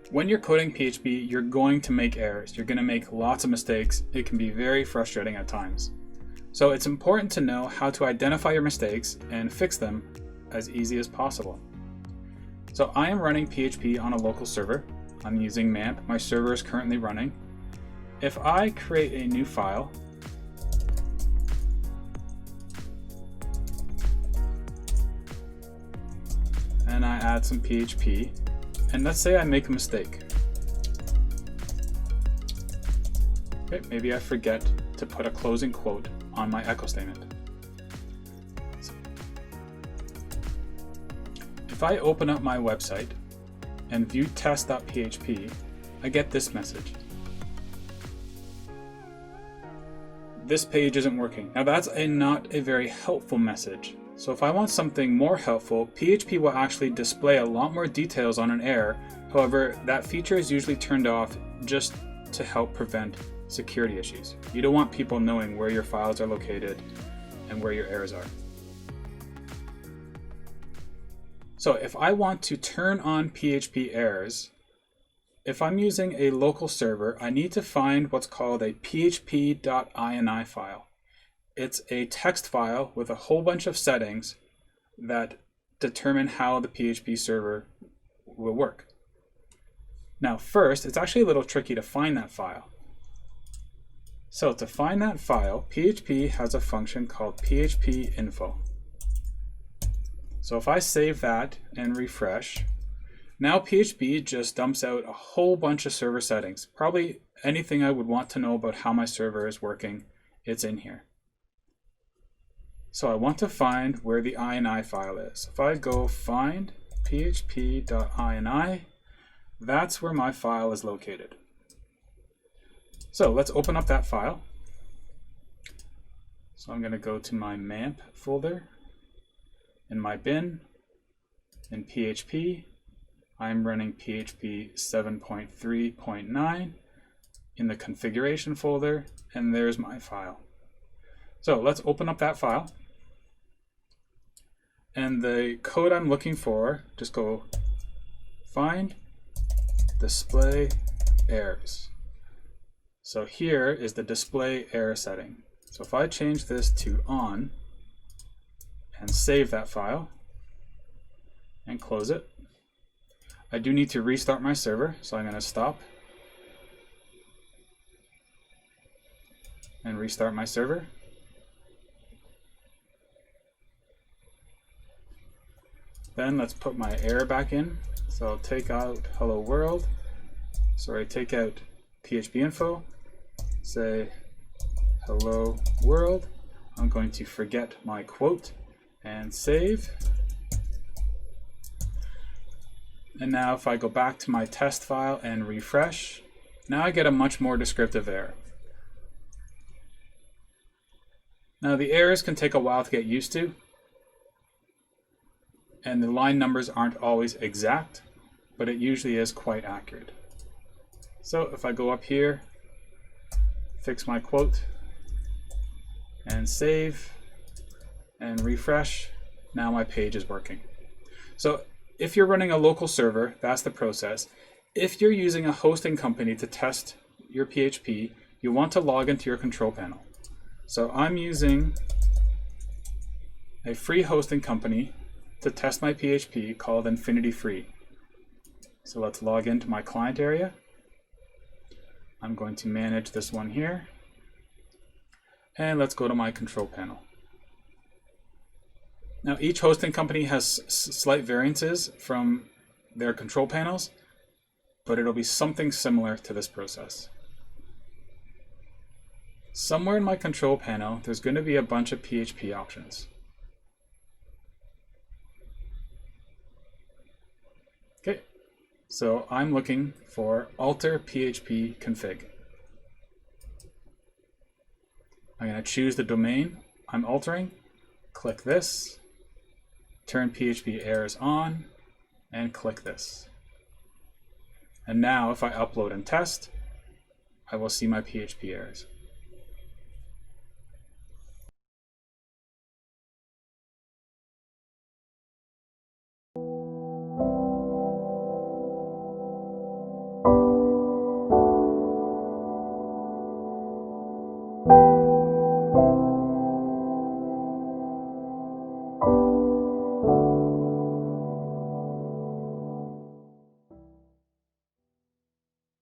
When you're coding PHP, you're going to make errors. You're going to make lots of mistakes. It can be very frustrating at times. So it's important to know how to identify your mistakes and fix them as easy as possible. So I am running PHP on a local server. I'm using MAMP. My server is currently running. If I create a new file, and I add some PHP, and let's say I make a mistake. Okay, maybe I forget to put a closing quote on my echo statement. So if I open up my website and view test.php, I get this message. This page isn't working. Now that's not a very helpful message. So if I want something more helpful, PHP will actually display a lot more details on an error. However, that feature is usually turned off just to help prevent security issues. You don't want people knowing where your files are located and where your errors are. So if I want to turn on PHP errors, if I'm using a local server, I need to find what's called a php.ini file. It's a text file with a whole bunch of settings that determine how the PHP server will work. Now first, it's actually a little tricky to find that file. So to find that file, PHP has a function called php.info. So if I save that and refresh, now PHP just dumps out a whole bunch of server settings. Probably anything I would want to know about how my server is working, it's in here. So I want to find where the ini file is. If I go find php.ini, that's where my file is located. So let's open up that file. So I'm going to go to my MAMP folder. In my bin, in PHP, I'm running PHP 7.3.9 in the configuration folder, and there's my file. So let's open up that file. And the code I'm looking for, just go find display errors. So here is the display error setting. So if I change this to on and save that file and close it, I do need to restart my server, so I'm going to stop and restart my server. Then let's put my error back in. So I'll take out hello world. Sorry, take out PHP info. Say hello world. I'm going to forget my quote and save. And now if I go back to my test file and refresh, now I get a much more descriptive error. Now the errors can take a while to get used to, and the line numbers aren't always exact, but it usually is quite accurate. So if I go up here, fix my quote, and save, and refresh, now my page is working. So if you're running a local server, that's the process. If you're using a hosting company to test your PHP, you want to log into your control panel. So I'm using a free hosting company to test my PHP called Infinity Free. So let's log into my client area. I'm going to manage this one here. And let's go to my control panel. Now each hosting company has slight variances from their control panels, but it'll be something similar to this process. Somewhere in my control panel, there's going to be a bunch of PHP options. Okay, so I'm looking for alter PHP config. I'm going to choose the domain I'm altering, click this, turn PHP errors on, and click this. And now if I upload and test, I will see my PHP errors.